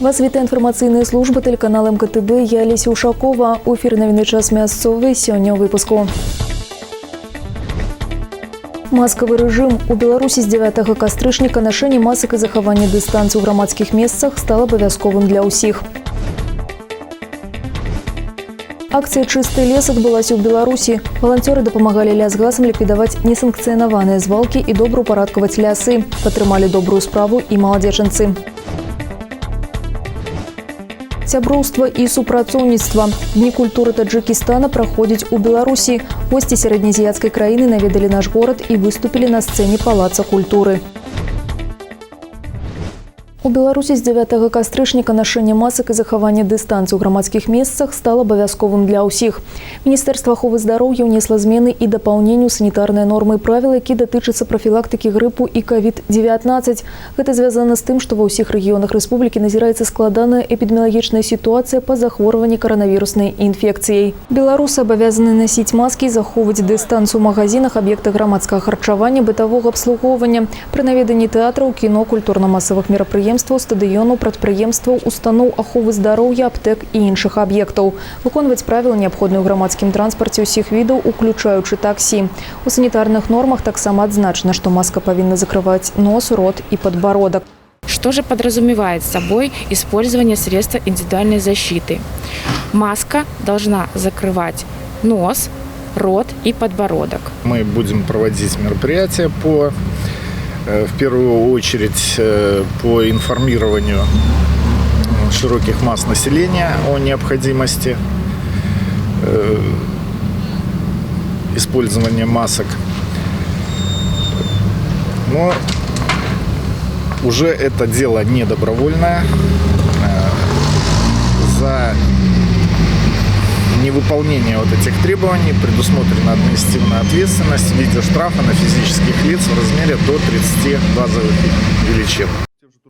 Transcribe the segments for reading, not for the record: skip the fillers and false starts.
Вас вітае інфармацыйная служба тэлеканала МКТБ. Я Алеся Ушакова. У эфіры навіны час мясцовы. Сёння ў выпуску. Маскавы рэжым. У Беларусі з 9 кастрычніка нашэнне масак і захаванне дыстанцыі ў грамадскіх месцах стала абавязковым для ўсіх. Акцыя «Чысты лес» адбылася ў Беларусі. Валанцёры дапамагалі лясгасам ліквідаваць несанкцыянаваныя звалкі і добраўпарадкаваць лясы. Падтрымалі добрую справу і маладзечанцы. Сяброўства і супрацоўніцтва. Дні культуры Таджикістана праходзяць у Беларусі. Госці сярэднеазіяцкай краіны наведалі наш горад і выступілі на сцэне Палаца культуры. У Беларусі з 9 кастрычніка нашэнне масак і захаванне дыстанцыі ў грамадскіх месцах стала абавязковым для ўсіх. Міністэрства аховы здароўя ўнесла змены і дапаўненню санітарныя нормы і правілы, які датычацца прафілактыкі грыпу і COVID-19. Гэта звязана з тым, што ва ўсіх рэгіёнах рэспублікі назіраецца складаная эпідэміялагічная сітуацыя па захворванні каранавіруснай інфекцыяй. Беларусы абавязаны насіць маскі і захоўваць дыстанцыю ў магазінах, аб'ектах грамадскага харчавання, бытавога абслугоўвання, пры наведанні тэатраў, кіно, культурна-масавых мерапрыемстваў, стадыёнаў, прадпрыемстваў, устаноў аховы здароўя, аптэк і іншых аб'ектаў. Выконваць правілы, неабходныя ў грамадскім транспарце ўсіх відаў, уключаючы таксі. У санітарных нормах таксама адзначана, што маска павінна закрываць нос, рот і подбородок. Что же подразумевает собой использование средства индивидуальной защиты? Маска должна закрывать нос, рот и подбородок. Мы будем проводить мероприятия в первую очередь по информированию широких масс населения о необходимости использования масок. Но уже это дело не добровольное. За невыполнение вот этих требований предусмотрена административная ответственность в виде штрафа на физических лиц в размере до 30 базовых величин.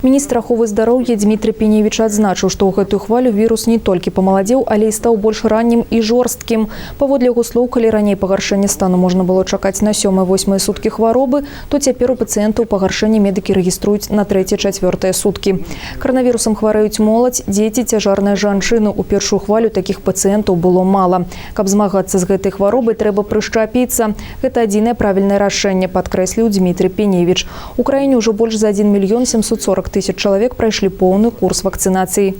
Міністр аховы здароўя Дмітрый Пеневіч адзначыў, што ў гэтую хвалю вірус не толькі памаладзеў, але і стаў больш раннім і жорсткім. Паводле яго слоў, калі раней пагаршэнне стану можна было чакаць на 7-8 суткі хваробы, то цяпер у пацыентаў пагаршэнне медыкі рэгіструюць на 3-4 суткі. Каранавірусам хварэюць моладзь, дзеці, цяжарныя жанчыны. У першую хвалю такіх пацыентаў было мала. Каб змагацца з гэтай хваробай, трэба прышчапіцца. Гэта адзінае правільнае рашэнне, падкрэсліў Дмітрый Пеневіч. У краіне ўжо больш за 1 мільён 740 тысяч чалавек прайшлі поўны курс вакцынацыі.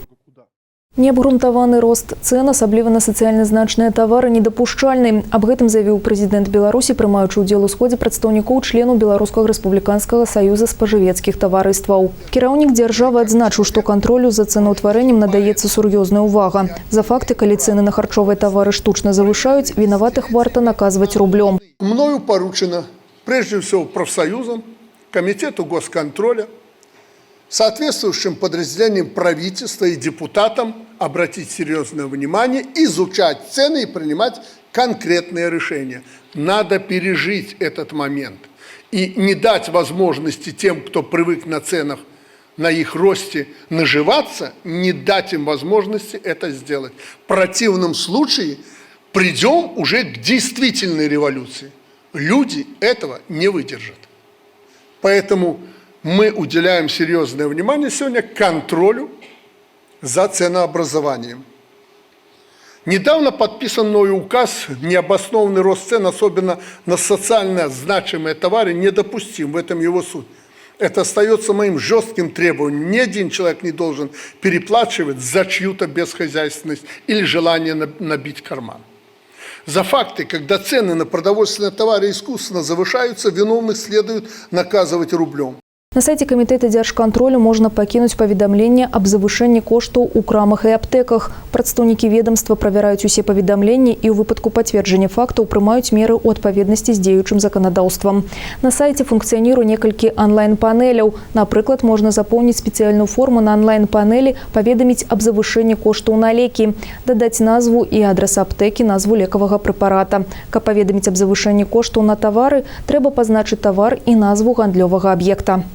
Неабгрунтаваны рост цэн, асабліва на сацыяльна значныя тавары, недапушчальны. Аб гэтым заявіў прэзідэнт Беларусі, прымаючы ўдзел у сходзе прадстаўнікоў членаў Беларускага рэспубліканскага саюза спажывецкіх таварыстваў. Кіраўнік дзяржавы адзначыў, што кантролю за цэнаўтварэннем надаецца сур'ёзная ўвага. За факты, калі цэны на харчовыя тавары штучна завышаюць, вінаватых варта наказваць рублём. Мною поручено, прежде всего, профсоюзам, комитету госконтроля, соответствующим подразделениям правительства и депутатам обратить серьезное внимание, изучать цены и принимать конкретные решения. Надо пережить этот момент и не дать возможности тем, кто привык на ценах, на их росте наживаться, не дать им возможности это сделать. В противном случае придем уже к действительной революции. Люди этого не выдержат. Поэтому мы уделяем серьезное внимание сегодня контролю за ценообразованием. Недавно подписан мною указ, необоснованный рост цен, особенно на социально значимые товары, недопустим. В этом его суть. Это остается моим жестким требованием. Ни один человек не должен переплачивать за чью-то бесхозяйственность или желание набить карман. За факты, когда цены на продовольственные товары искусственно завышаются, виновных следует наказывать рублем. На сайце камітэта дзяржкантролю можна пакінуць паведамленне аб завышэнні коштаў у крамах і аптэках. Прадстаўнікі ведомства правяраюць усе паведамленні і ў выпадку пацверджання фактаў прымаюць меры ў адпаведнасці з дзеючым заканадаўствам. На сайце функцыянуе некалькі онлайн-панеляў. Напрыклад, можна запоўніць спецыяльную форму на онлайн-панелі, паведаміць аб завышэнні коштаў на лекі, дадаць назву і адрас аптэкі, назву лекавага прэпарата. Каб паведаміць аб завышэнні коштаў на тавары, трэба пазначыць тавар і назву гандлёвага аб'екта.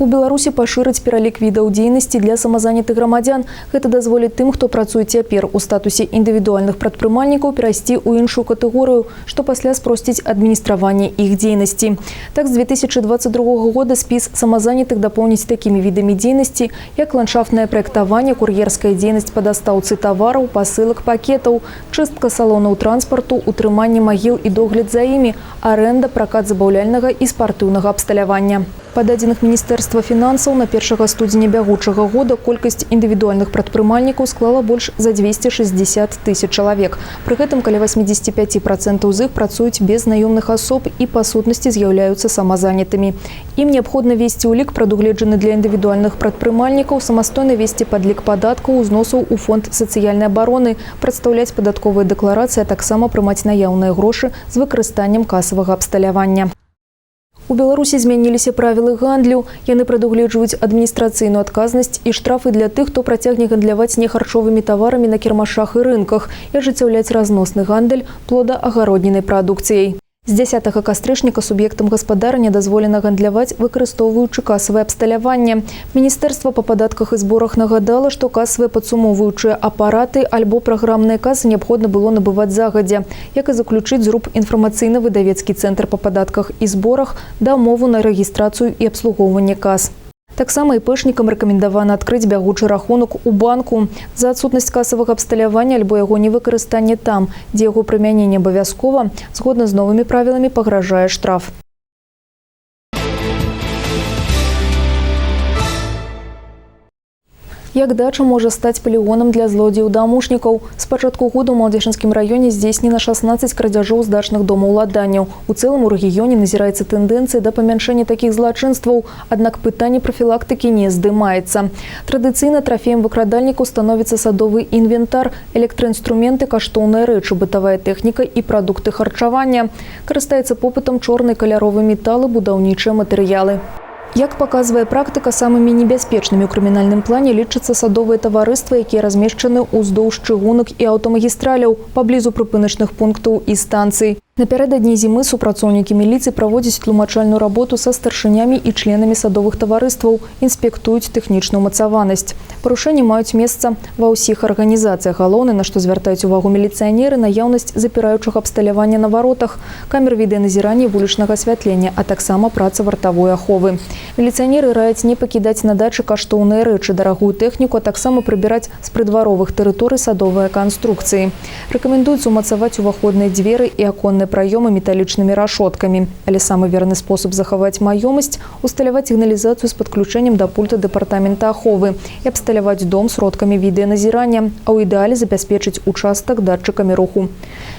У Беларусі пашыраць пералік відаў дзейнасці для самазанятых грамадзян. Гэта дазволіць тым, хто працуе цяпер у статусе індывідуальных прадпрымальнікаў, перайсці ў іншую катэгорыю, што пасля спросціць адміністраванне іх дзейнасці. Так, з 2022 года спіс самазанятых дапоўніць такімі відамі дзейнасці, як ландшафтнае праектаванне, кур'ерская дзейнасць па дастаўцы тавараў, пасылак пакетаў, чыстка салонаў транспарту, утрыманне магіл і догляд за імі, аренда, пракат забаўляльнага і спартыўнага абсталявання. Па дадзеных Міністэрства фінансаў на 1 студзеня бягучага года колькасць індывідуальных прадпрымальнікаў склала больш за 260 тысяч чалавек. Пры гэтым каля 85% з іх працуюць без наёмных асоб і па сутнасці з'яўляюцца самазанятымі. Ім неабходна весці ўлік, прадугледжаны для індывідуальных прадпрымальнікаў, самастойна весці падлік падаткаў, узносаў у фонд сацыяльнай абароны, прадстаўляць падатковыя дэкларацыі, а таксама прымаць наяўныя грошы з выкарыстаннем касавага абсталявання. У Беларусі змяніліся правілы гандлю. Яны прадугледжваюць адміністрацыйную адказнасць і штрафы для тых, хто працягне гандляваць нехарчовымі таварамі на кірмашах і рынках і ажыццяўляць разносны гандаль плода-агароднінай прадукцыяй. З 10 кастрычніка суб'ектам гаспадарання дазволена гандляваць, выкарыстоўваючы касавае абсталяванне. Міністэрства па падатках і зборах нагадала, што касавыя падсумоўваючыя апараты альбо праграмныя касы неабходна было набываць загадзя, як і заключыць зруб інфармацыйна-выдавецкі цэнтр па падатках і зборах дамову на рэгістрацыю і абслугоўванне кас. Таксама іпэшнікам рэкамендавана адкрыць бягучы рахунак у банку. За адсутнасць касавага абсталявання альбо яго невыкарыстанне там, дзе яго прымяненне абавязкова, згодна з новымі правіламі пагражае штраф. Як дача можа стаць палігонам для злодзеяў-дамушнікаў? З пачатку года ў Малодзейшынскім раёне здзейснена 16 крадзяжоў з дачных домаўладанняў. У цэлым у рэгіёне назіраецца тэндэнцыя да памяншэння такіх злачынстваў, аднак пытанне прафілактыкі не здымаецца. Традыцыйна трафеем выкрадальнікаў становіцца садовы інвентар, электраінструменты, каштоўныя рэчы, бытавая тэхніка і прадукты харчавання. Карыстаецца попытам чорны каляровы металы, будаўнічыя матэрыялы. Як паказвае практыка, самымі небяспечнымі ў крымінальным плане лічацца садовыя таварыствы, якія размешчаны ўздоўж чыгунак і аўтамагістраляў, паблізу прыпыначных пунктаў і станцый. Напярэдадні зімы супрацоўнікі міліцыі праводзяць тлумачальную работу са старшынямі і членамі садовых таварыстваў, інспектуюць тэхнічную умацаванасць. Парушэнні маюць месца ва ўсіх арганізацыях. Галоўнае, на што звяртаюць увагу міліцыянеры, наяўнасць запіраючага абсталявання на варотах, камер відэаназірання вулічнага асвятлення, а таксама праца вартавой аховы. Міліцыянеры раяць не пакідаць на дачы каштоўныя рэчы, дарагую тэхніку, а таксама прыбіраць з прыдваровых тэрыторый садовыя канструкцыі. Рэкамендуецца умацаваць уваходныя дзверы і аконныя праёмы металічнымі рашоткамі. Але самы верны спосаб захаваць маёмасць – усталяваць сігналізацыю з падключэннем да пульта дэпартамента аховы і абсталяваць дом сродкамі відэаназірання, а ў ідэале забяспечыць участак датчыкамі руху.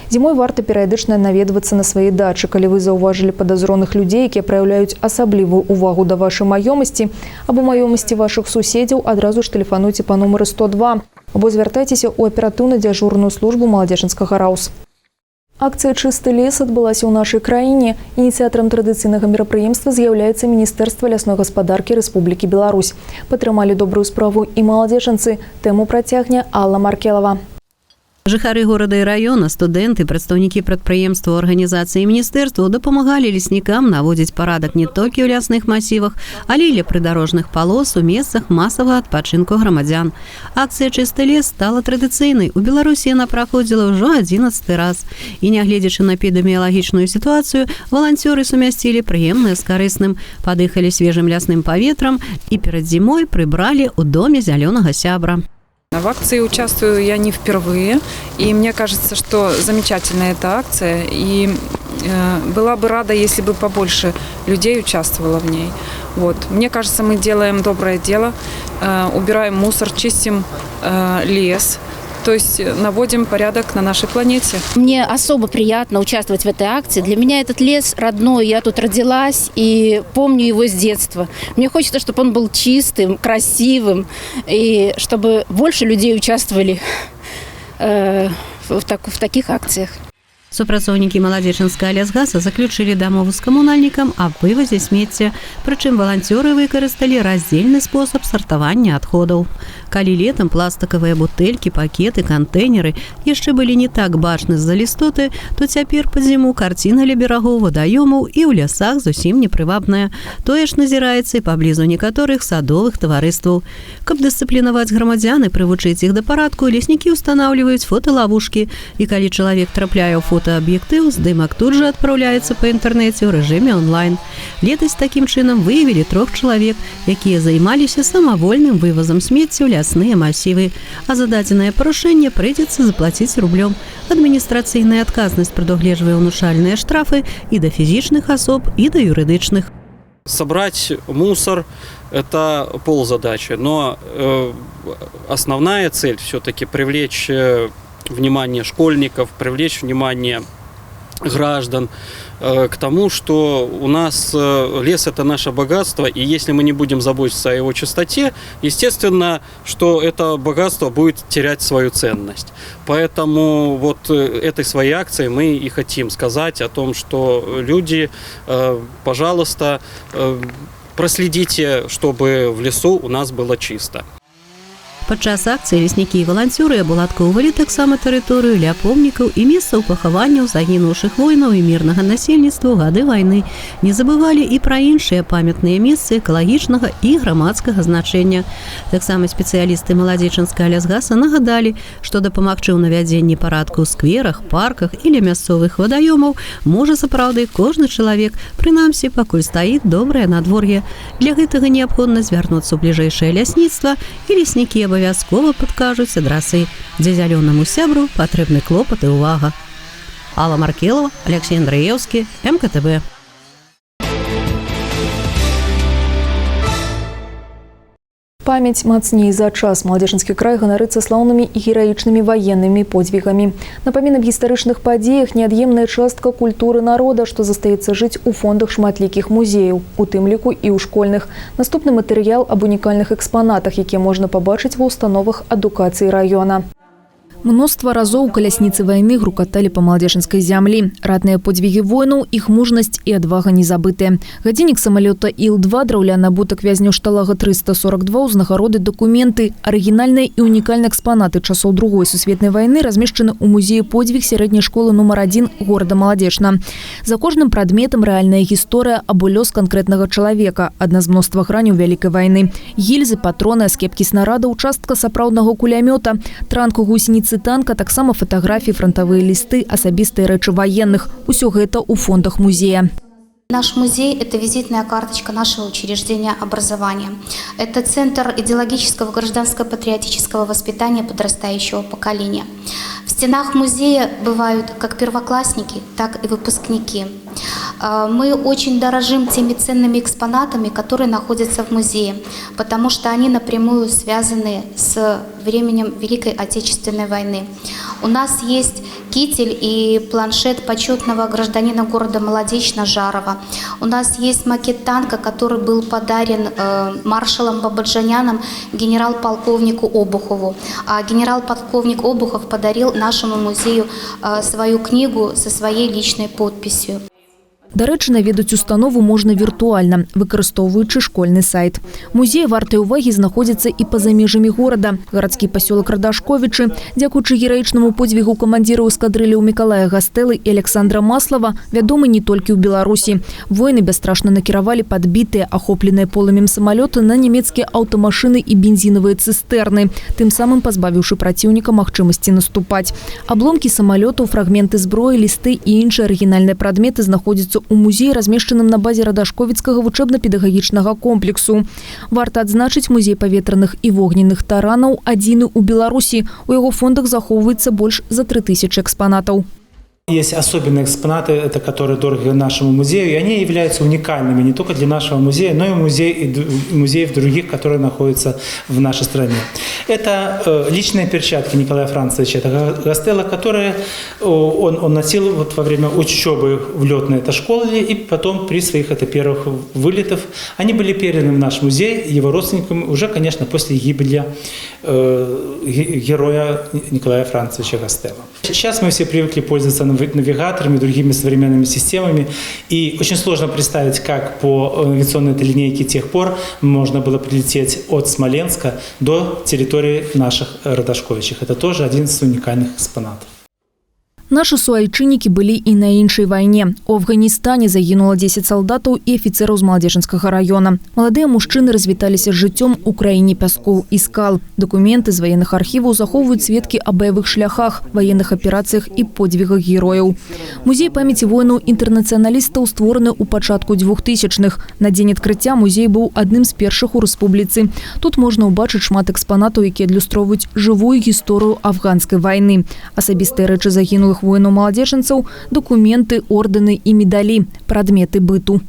Зімой варта перыядычна наведвацца на свае дачы. Калі вы заўважылі падазроных людзей, якія праяўляюць асаблівую ўвагу да вашай маёмасці або маёмасці вашых суседзяў, адразу ж тэлефануйце па нумары 102 або звяртайцеся ў аператыўна-дзяжурную службу Маладзейшынскага РАУС. Акцыя «Чысты лес» адбылася ў нашай краіне. Ініцыятарам традыцыйнага мерапрыемства з'яўляецца Міністэрства лясной гаспадаркі Рэспублікі Беларусь. Падтрымалі добрую справу і маладзейшынцы. Тэму працягне Алла Маркелава. Жыхары горада і раёна, студэнты, прадстаўнікі прадпрыемстваў, арганізацыі і міністэрстваў дапамагалі леснікам наводзіць парадак не толькі ў лясных масівах, але і ля прыдарожных палос у месцах масавага адпачынку грамадзян. Акцыя «Чысты лес» стала традыцыйнай. У Беларусі яна праходзіла ўжо 11 раз. І нягледзячы на эпідэміялагічную сітуацыю, валанцёры сумясцілі прыемнае з карысным, падыхалі свежым лясным паветрам і перад зімой прыбралі ў доме зялёнага сябра. В акции участвую я не впервые, и мне кажется, что замечательная эта акция, и была бы рада, если бы побольше людей участвовало в ней. Вот. Мне кажется, мы делаем доброе дело, убираем мусор, чистим лес, то есть наводим порядок на нашей планете. Мне особо приятно участвовать в этой акции. Для меня этот лес родной, я тут родилась и помню его с детства. Мне хочется, чтобы он был чистым, красивым, и чтобы больше людей участвовали в таких акциях. Супрацоўнікі маладзечынскага лясгаса заключылі дамову з камунальнікам аб вывазе смецця, прычым валанцёры выкарысталі раздзельны спосаб сартавання адходаў. Калі летам пластикавыя бутэлькі, пакеты, кантэйнеры яшчэ былі не так бачны з-за лістоты, то цяпер пад зіму карціна ля берагоў вадаёмаў і ў лясах зусім непрывабная. Тое ж назіраецца і паблізу некаторых садовых таварыстваў. Каб дысцыплінаваць грамадзян і прывучыць іх да парадку, леснікі ўстанаўліваюць фоталавушкі, і калі чалавек трапляе ў фотоаб'ектыў, здымак тут жа адпраўляецца па інтэрнэце ў рэжыме онлайн. Летась такім чынам выявілі 3 чалавек, якія займаліся самавольным вывазам смецця ў лясныя масівы. А за дадзенае парушэнне прыйдзецца заплаціць рублём. Адміністрацыйная адказнасць прадугледжвае ўнушальныя штрафы і да фізічных асоб, і да юрыдычных. Собрать мусор – это ползадачи, но основная цель все-таки привлечь внимание школьников, привлечь внимание граждан к тому, что у нас лес – это наше богатство, и если мы не будем заботиться о его чистоте, естественно, что это богатство будет терять свою ценность. Поэтому вот этой своей акцией мы и хотим сказать о том, что люди, пожалуйста, проследите, чтобы в лесу у нас было чисто. Падчас акцыі леснікі і валанцёры абуладкоўвалі таксама тэрыторыю ля помнікаў і месцаў пахаванняў загінуўшых воінаў і мірнага насельніцтва ў гады вайны. Не забывалі і пра іншыя памятныя месцы экалагічнага і грамадскага значэння. Таксама спецыялісты маладзечынскага лясгаса нагадалі, што дапамагчы ў навядзенні парадку ў скверах, парках і ля мясцовых вадаёмаў можа сапраўды кожны чалавек, прынамсі, пакуль стаіць добрае надвор'е. Для гэтага неабходна звярнуцца ў бліжэйшае лясніцтва, і леснікі абавязкова падкажуць адрасы, дзе зялёнаму сябру патрэбны клопат і ўвага. Алла Маркелова, Алексей Андреевский, МКТБ. Памяць мацней за час. Маладзечынскі край ганарыцца слаўнымі і гераічнымі ваеннымі подзвігамі. Напамін аб гістарычных падзеях неад'емная частка культуры народа, што застаецца жыць у фондах шматлікіх музеяў, у тым ліку і ў школьных. Наступны матэрыял аб унікальных экспанатах, якія можна пабачыць ва ўстановах адукацыі раёна. Мноства разоў калясніцы вайны грукаталі па маладзечынскай зямлі. Ратныя подзвігі воінаў, іх мужнасць і адвага не забытыя. Гадзіннік самалёта Іл-2, драўляны абутак вязняў шталага 342, узнагароды, дакументы, арыгінальныя і унікальныя экспанаты часоў Другой сусветнай вайны размешчаны ў музеі подзвіг сярэдняй школы нумар 1 горада Маладзечна. За кожным прадметам рэальная гісторыя або лёс канкрэтнага чалавека, адна з мноства граняў вялікай вайны. Гільзы, патроны, аскепкі снарада, участка сапраўднага кулямёта, транка гусеніцы танка, таксама фотографии, фронтовые листы, особистые рэчы военных. Усё гэта у фондах музея. Наш музей – это визитная карточка нашего учреждения образования. Это центр идеологического гражданско-патриотического воспитания подрастающего поколения. В стенах музея бывают как первоклассники, так и выпускники. Мы очень дорожим теми ценными экспонатами, которые находятся в музее, потому что они напрямую связаны с временем Великой Отечественной войны. У нас есть китель и планшет почетного гражданина города Маладечна Жарова. У нас есть макет танка, который был подарен маршалом Бабаджаняном генерал-полковнику Обухову. А генерал-полковник Обухов подарил нашему музею свою книгу со своей личной подписью. Дарэчы, наведаць установу можна віртуальна, выкарыстоўваючы школьны сайт. Музей вартай увагі знаходзіцца і па-за межамі горада. Гарадскі пасёлак Радашковічы, дзякуючы гераічнаму подзвігу камандзіраў эскадрылляў Мікалая Гастэлы і Александра Маслава, вядомы не толькі ў Беларусі. Воіны бясстрашна накіравалі падбітыя, ахопленыя полымем самалёты на нямецкія аўтамашыны і бензінавыя цыстэрны, тым самым пазбавіўшы праціўніка магчымасці наступаць. Абломкі самалётаў, фрагменты зброі, лісты і іншыя арыгінальныя прадметы знаходзяцца у музеі, размешчаным на базе Радашковіцкага вучэбна-педагагічнага комплексу. Варта адзначыць, музей паветраных і вогненных таранаў адзіны ў Беларусі. У яго фондах захоўваецца больш за 3000 экспанатаў. Есть особенные экспонаты, это которые дороги нашему музею, и они являются уникальными не только для нашего музея, но и музеев других, которые находятся в нашей стране. Это личные перчатки Николая Францевича Гастелла, которые он носил вот во время учебы в летной школе, и потом при своих первых вылетах они были переданы в наш музей его родственникам уже, конечно, после гибели героя Николая Францевича Гастелло. Сейчас мы все привыкли пользоваться навигаторами, другими современными системами, и очень сложно представить, как по навигационной этой линейке тех пор можно было прилететь от Смоленска до территории наших Радашковичах. Это тоже один из уникальных экспонатов. Наши суайчыннікі былі і на іншай вайне. У Афганістане загінула 10 салдатаў і афіцэраў з Маладзечанскага района. Маладыя мужчыны развіталіся з жыццём у краіне пяскоў і скал. Дакументы з ваенных архіваў захоўваюць сведкі аб баявых шляхах, ваенных аперацыях і подзвігах герояў. Музей памяці воінаў-інтэрнацыяналістаў створаны ў пачатку 2000-х. На дзень адкрыцця музей быў адным з першых у рэспубліцы. Тут можна ўбачыць шмат экспанатаў, якія адлюстроўваюць жывую гісторыю афганскай вайны. Асабістыя рэчы загінулых воинов-молодеженцев, документы, ордены и медали, предметы быту.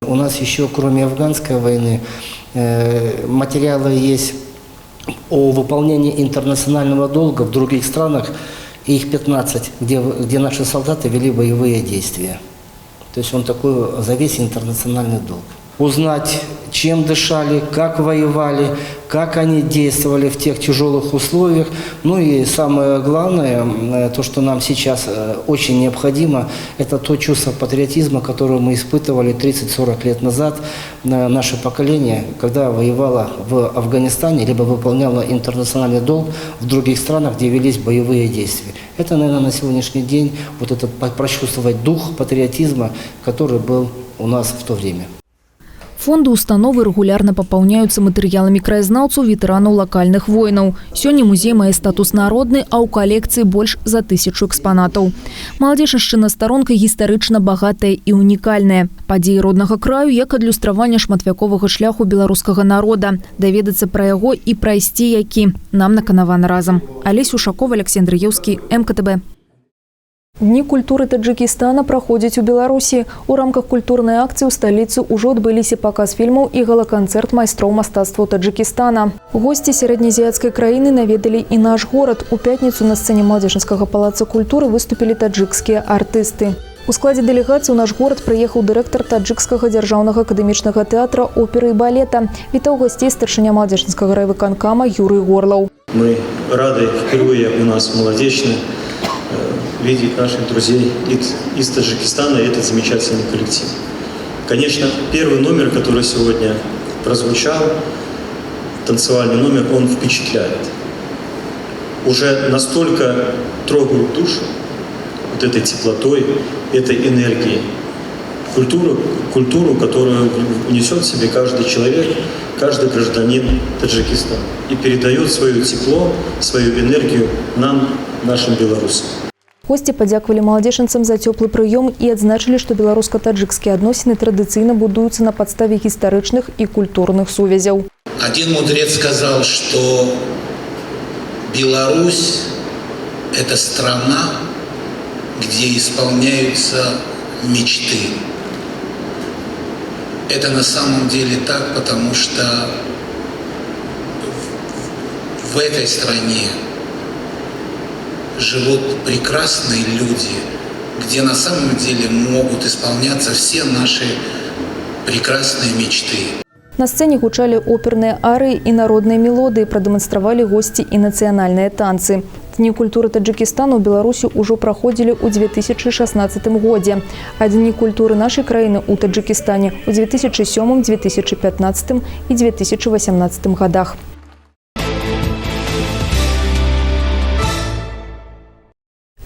У нас еще, кроме афганской войны, материалы есть о выполнении интернационального долга в других странах, их 15, где наши солдаты вели боевые действия. То есть он такой за весь интернациональный долг. Узнать, чем дышали, как воевали, как они действовали в тех тяжелых условиях. Ну и самое главное, то, что нам сейчас очень необходимо, это то чувство патриотизма, которое мы испытывали 30-40 лет назад, наше поколение, когда воевало в Афганистане, либо выполняло интернациональный долг в других странах, где велись боевые действия. Это, наверное, на сегодняшний день вот этот прочувствовать дух патриотизма, который был у нас в то время. Фонды установы регулярно пополняются материалами краязнаўцаў, ветеранаў локальных войнаў. Сёння музей мае статус народны, а ў калекцыі больш за 1000 экспанатаў. Маладзечаншчына старонка гістарычна багатая і унікальная. Падзеі роднага краю як адлюстраванне шматвяковага шляху беларускага народа. Даведацца пра яго і прайсці які нам наканавана разам. Алесь Ушакова, Александр Еўскі, МКТБ. Дні культуры Таджикистана проходят у Беларусі. У рамках культурной акции у столицы уже отбылись показ фильмов и галаконцерт майстроў мастацтва Таджикистана. Гости среднеазиатской краины наведали и наш город. У пятницу на сцене Маладзечанскага палаца культуры выступили таджикские артисты. У складе делегации у наш город приехал директор Таджикского дзяржаўнага акадэмічнага театра оперы и балета. Вітаў гостей старшыня Маладзечанскага райвыканкама Юрий Горлаў. Мы рады впервые у нас в Маладзечне видеть наших друзей из Таджикистана и этот замечательный коллектив. Конечно, первый номер, который сегодня прозвучал, танцевальный номер, он впечатляет. Уже настолько трогает душу вот этой теплотой, этой энергией. Культуру, которую несет в себе каждый человек, каждый гражданин Таджикистана. И передает свое тепло, свою энергию нам, нашим белорусам. Гости подяквали маладзечанцам за теплый прием и отзначили, что белорусско-таджикские относины традиционно будуются на подставе историчных и культурных сувязяў. Один мудрец сказал, что Беларусь – это страна, где исполняются мечты. Это на самом деле так, потому что в этой стране живут прекрасные люди, где на самом деле могут исполняться все наши прекрасные мечты. На сцене гучали оперные арии и народные мелодии, продемонстрировали гости и национальные танцы. Дни культуры Таджикистана у Беларуси уже проходили у 2016 году, а Дни культуры нашей краины у Таджикистане у 2007, 2015 и 2018 годах.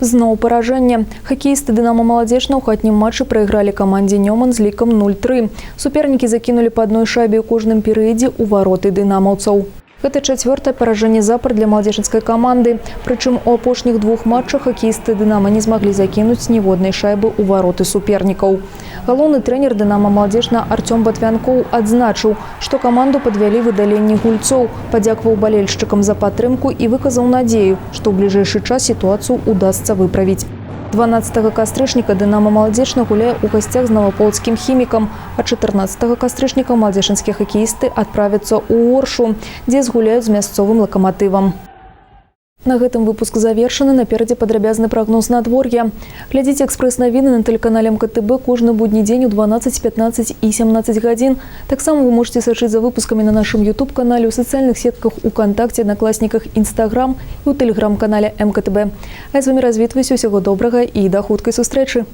Зноў паражэнне. Хакеісты «Дынамо Маладзечна» ў хатнім матчы прайгралі камандзе «Нёман» з лікам 0-3. Супернікі закінулі па адной шайбе ў кожным перыядзе ў вароты дынамаўцаў. Гэта чацвёртае паражэнне запар для маладзечанскай каманды. Прычым у апошніх двух матчах хакеісты «Дынамо» не змаглі закінуць ніводнай шайбы ў вароты супернікаў. Галоўны трэнер «Дынамо Маладзечна» Артём Батвянкоў адзначыў, што каманду падвялі выдаленні гульцоў, падзякаваў балельшчыкам за падтрымку і выказаў надзею, што ў бліжэйшы час сітуацыю удасца выправіць. 12 кастрычніка «Дынамо Маладзечна» гуляе ў гасцях з наваполацкім «Хімікам», а 14 кастрычніка маладзечанскія хакеісты адправяцца ў Оршу, дзе згуляюць з мясцовым «Лакаматывам». На гэтым выпуск завершаны, наперадзе падрабязны прагноз надвор'я. Глядзіце экспрэс-навіны на тэлеканале МКТБ кожны будні дзень у 12, 15 і 17 гадзін. Таксама вы можете сачыць за выпускамі на нашым YouTube-канале, у сацыяльных сетках УКонтакце, Одноклассниках, Instagram і ў тэлеграм-канале МКТБ. А з вами развітваюся, усяго добрага і да хуткай сустрэчы.